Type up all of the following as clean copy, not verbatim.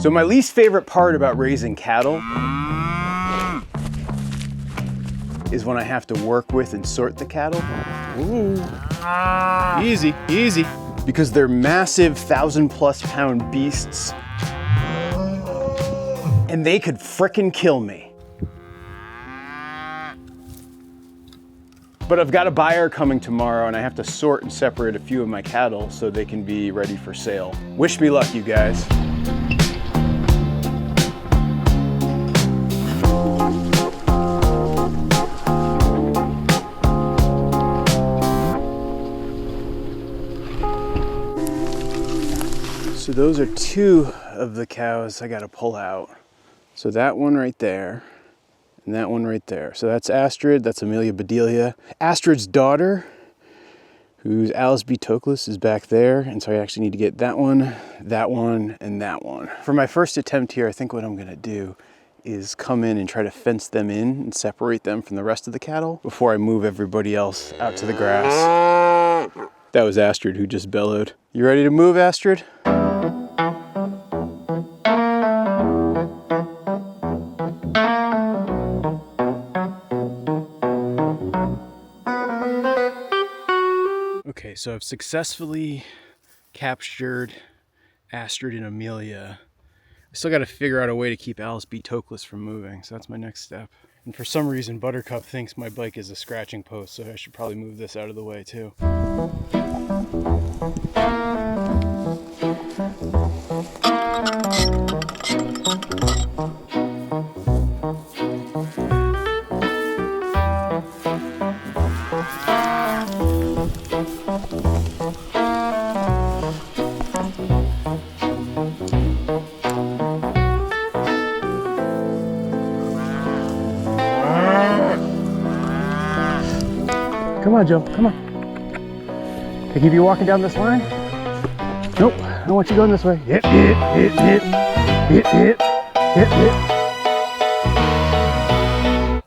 So my least favorite part about raising cattle is when I have to work with and sort the cattle. Ooh. Easy, easy. Because they're massive 1,000+ pound beasts and they could frickin' kill me. But I've got a buyer coming tomorrow and I have to sort and separate a few of my cattle so they can be ready for sale. Wish me luck, you guys. So those are 2 of the cows I gotta pull out. So that one right there, and that one right there. So that's Astrid, that's Amelia Bedelia. Astrid's daughter, who's Alice B. Toklas, is back there. And so I actually need to get that one, and that one. For my first attempt here, I think what I'm gonna do is come in and try to fence them in and separate them from the rest of the cattle before I move everybody else out to the grass. That was Astrid who just bellowed. You ready to move, Astrid? Okay, so I've successfully captured Astrid and Amelia. I still got to figure out a way to keep Alice B. Toklas from moving, so that's my next step. And for some reason, Buttercup thinks my bike is a scratching post, so I should probably move this out of the way too. Come on, Joe, come on. Can I keep you walking down this line? Nope, I want you going this way. Hip, hip, hip, hip, hip, hip, hip, hip.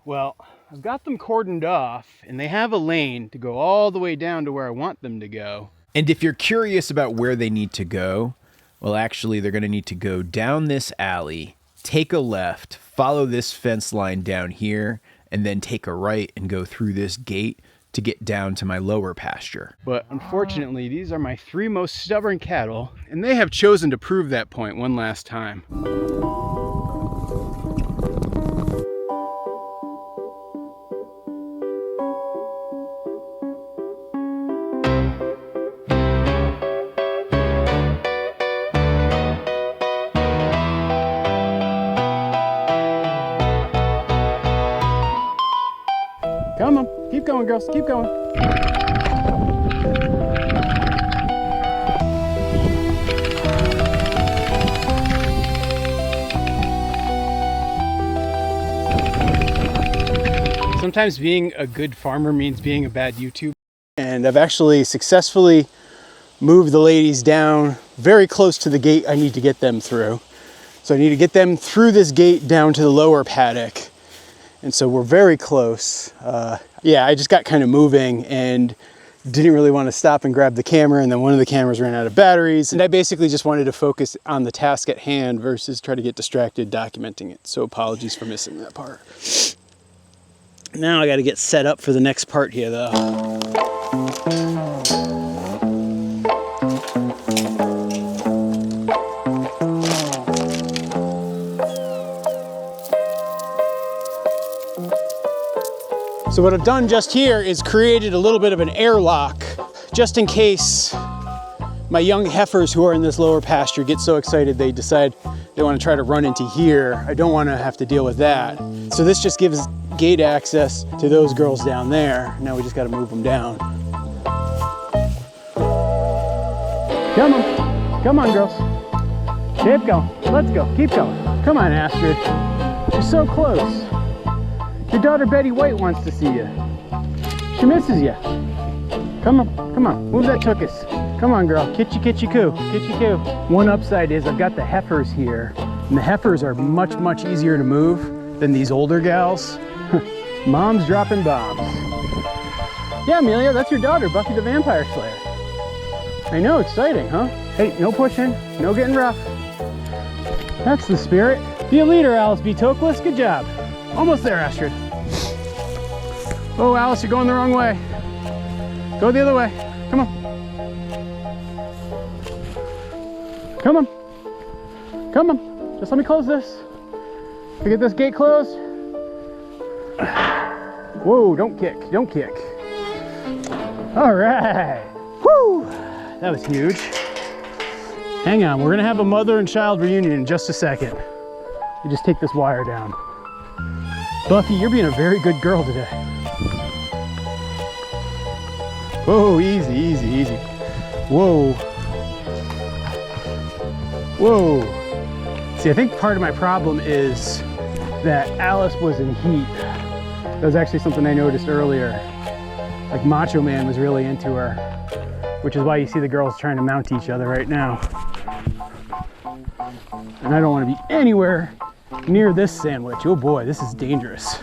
Well, I've got them cordoned off and they have a lane to go all the way down to where I want them to go. And if you're curious about where they need to go, well, actually, they're gonna need to go down this alley, take a left, follow this fence line down here, and then take a right and go through this gate to get down to my lower pasture. But unfortunately, these are my 3 most stubborn cattle, and they have chosen to prove that point one last time. Come on, keep going, girls, keep going. Sometimes being a good farmer means being a bad YouTuber. And I've actually successfully moved the ladies down very close to the gate I need to get them through. So I need to get them through this gate down to the lower paddock. And so we're very close. Yeah, I just got kind of moving and didn't really want to stop and grab the camera, and then one of the cameras ran out of batteries. And I basically just wanted to focus on the task at hand versus try to get distracted documenting it. So apologies for missing that part. Now I got to get set up for the next part here though. So what I've done just here is created a little bit of an airlock just in case my young heifers who are in this lower pasture get so excited they decide they want to try to run into here. I don't want to have to deal with that. So this just gives gate access to those girls down there. Now we just got to move them down. Come on girls. Keep going, let's go, keep going. Come on Astrid, you're so close. Your daughter Betty White wants to see you. She misses you. Come on, move that tuchus. Come on, girl, kitchy, kitchy, coo, kitchy, coo. One upside is I've got the heifers here, and the heifers are much, much easier to move than these older gals. Mom's dropping bombs. Yeah, Amelia, that's your daughter, Buffy the Vampire Slayer. I know, exciting, huh? Hey, no pushing, no getting rough. That's the spirit. Be a leader, Alice B. Tokless. Good job. Almost there, Astrid. Oh, Alice, you're going the wrong way. Go the other way. Come on. Come on. Come on. Just let me close this. We get this gate closed. Whoa, don't kick. Don't kick. All right. Woo! That was huge. Hang on, we're gonna have a mother and child reunion in just a second. You just take this wire down. Buffy, you're being a very good girl today. Whoa, easy, easy, easy. Whoa. Whoa. See, I think part of my problem is that Alice was in heat. That was actually something I noticed earlier. Like Macho Man was really into her, which is why you see the girls trying to mount each other right now. And I don't want to be anywhere near this sandwich. Oh boy, this is dangerous.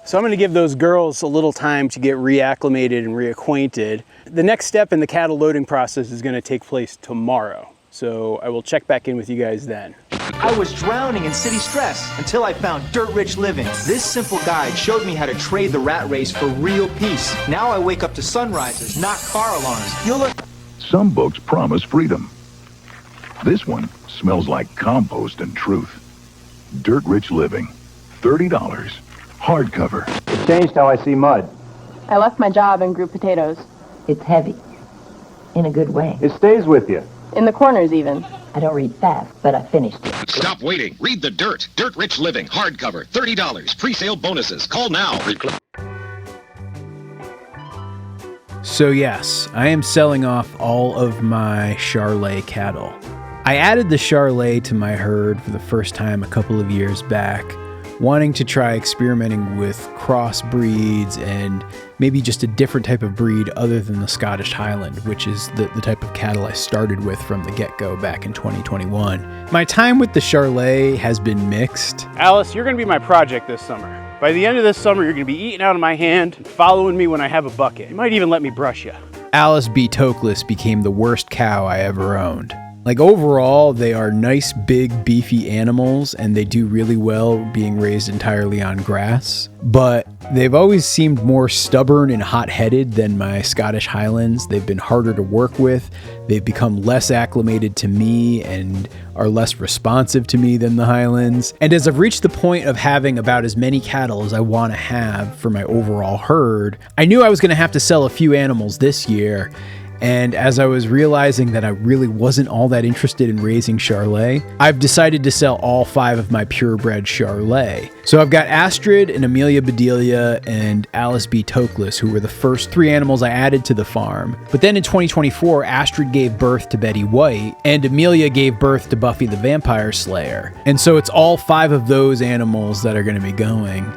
So I'm going to give those girls a little time to get reacclimated and reacquainted. The next step in the cattle loading process is going to take place tomorrow. So I will check back in with you guys then. I was drowning in city stress until I found Dirt Rich Living. This simple guide showed me how to trade the rat race for real peace. Now I wake up to sunrises, not car alarms. You'll learn. Some books promise freedom. This one smells like compost and truth. Dirt Rich Living, $30, hardcover. It changed how I see mud. I left my job and grew potatoes. It's heavy. In a good way. It stays with you. In the corners, even. I don't read fast, but I finished it. Stop waiting. Read The Dirt. Dirt Rich Living. Hardcover. $30. Pre-sale bonuses. Call now. So yes, I am selling off all of my Charolais cattle. I added the Charolais to my herd for the first time a couple of years back, wanting to try experimenting with crossbreeds and maybe just a different type of breed other than the Scottish Highland, which is the type of cattle I started with from the get-go back in 2021. My time with the Charolais has been mixed. Alice, you're going to be my project this summer. By the end of this summer, you're going to be eating out of my hand and following me when I have a bucket. You might even let me brush you. Alice B. Tokless became the worst cow I ever owned. Like overall, they are nice, big, beefy animals, and they do really well being raised entirely on grass. But they've always seemed more stubborn and hot-headed than my Scottish Highlands. They've been harder to work with. They've become less acclimated to me and are less responsive to me than the Highlands. And as I've reached the point of having about as many cattle as I want to have for my overall herd, I knew I was going to have to sell a few animals this year. And as I was realizing that I really wasn't all that interested in raising Charolais, I've decided to sell all 5 of my purebred Charolais. So I've got Astrid and Amelia Bedelia and Alice B. Tokless, who were the first 3 animals I added to the farm. But then in 2024, Astrid gave birth to Betty White, and Amelia gave birth to Buffy the Vampire Slayer. And so it's all 5 of those animals that are going to be going.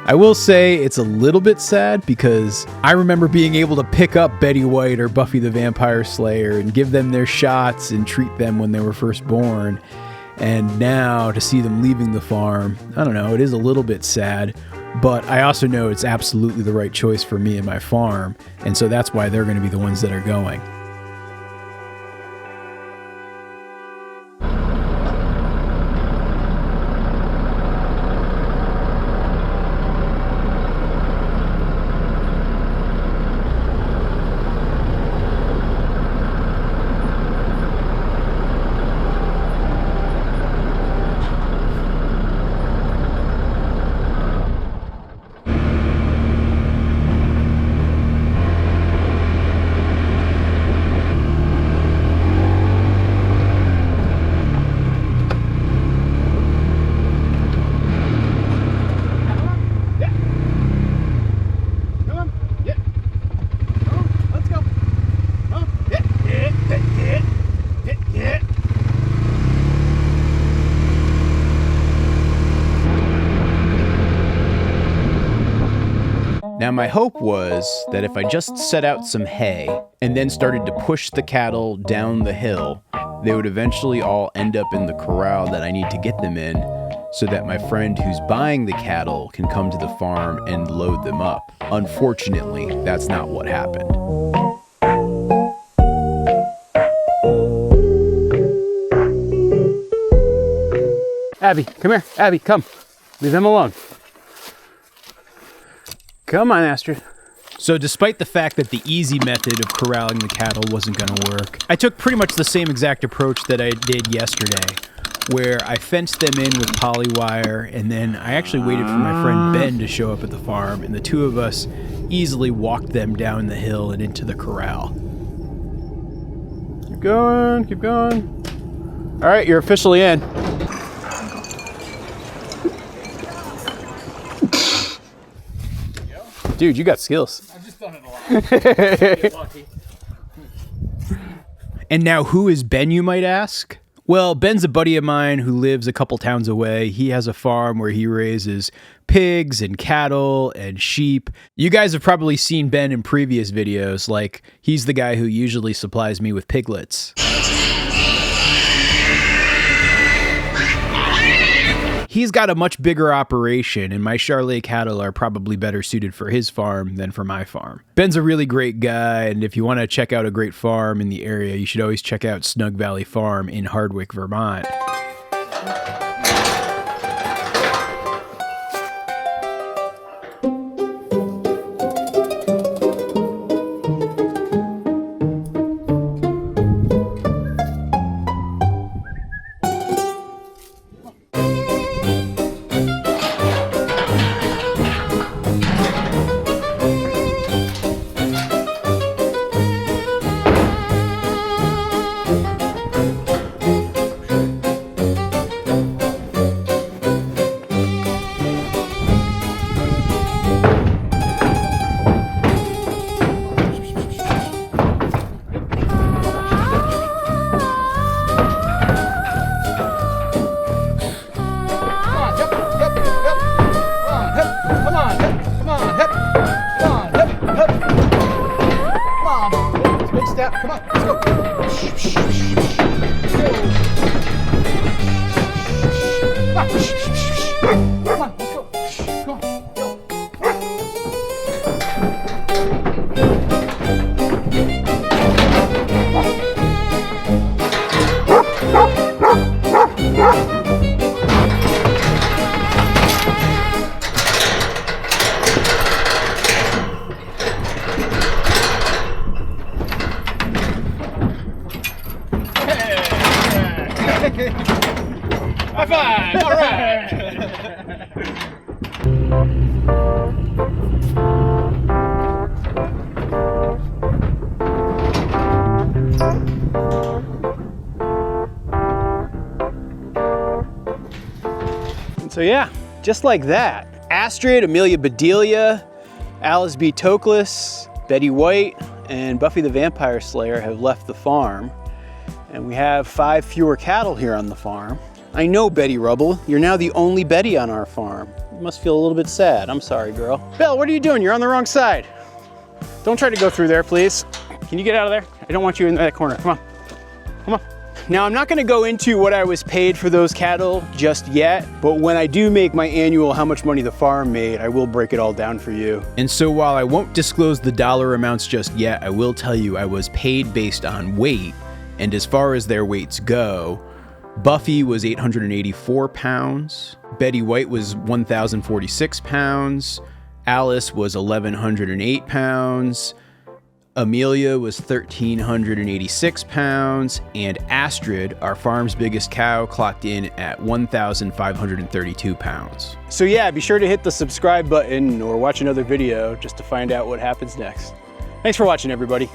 I will say it's a little bit sad because I remember being able to pick up Betty White or Buffy the Vampire Slayer and give them their shots and treat them when they were first born. And now to see them leaving the farm, I don't know, it is a little bit sad, but I also know it's absolutely the right choice for me and my farm. And so that's why they're going to be the ones that are going. Now my hope was that if I just set out some hay and then started to push the cattle down the hill, they would eventually all end up in the corral that I need to get them in so that my friend who's buying the cattle can come to the farm and load them up. Unfortunately, that's not what happened. Abby, come here. Abby, come. Leave him alone. Come on, Astrid. So despite the fact that the easy method of corralling the cattle wasn't going to work, I took pretty much the same exact approach that I did yesterday, where I fenced them in with poly wire, and then I actually waited for my friend Ben to show up at the farm, and the two of us easily walked them down the hill and into the corral. Keep going, keep going. All right, you're officially in. Dude, you got skills. I've just done it a lot. And now, who is Ben, you might ask? Well, Ben's a buddy of mine who lives a couple towns away. He has a farm where he raises pigs and cattle and sheep. You guys have probably seen Ben in previous videos, like he's the guy who usually supplies me with piglets. He's got a much bigger operation, and my Charolais cattle are probably better suited for his farm than for my farm. Ben's a really great guy, and if you want to check out a great farm in the area, you should always check out Snug Valley Farm in Hardwick, Vermont. Come on, let's go. Come on, let's go. Come on, go. High five! All right! And so yeah, just like that, Astrid, Amelia Bedelia, Alice B. Toklas, Betty White, and Buffy the Vampire Slayer have left the farm. And we have 5 fewer cattle here on the farm. I know, Betty Rubble, you're now the only Betty on our farm. You must feel a little bit sad. I'm sorry, girl. Belle, what are you doing? You're on the wrong side. Don't try to go through there, please. Can you get out of there? I don't want you in that corner. Come on. Come on. Now, I'm not gonna go into what I was paid for those cattle just yet, but when I do make my annual how much money the farm made, I will break it all down for you. And so while I won't disclose the dollar amounts just yet, I will tell you I was paid based on weight. And as far as their weights go, Buffy was 884 pounds, Betty White was 1,046 pounds, Alice was 1,108 pounds, Amelia was 1,386 pounds, and Astrid, our farm's biggest cow, clocked in at 1,532 pounds. So yeah, be sure to hit the subscribe button or watch another video just to find out what happens next. Thanks for watching, everybody.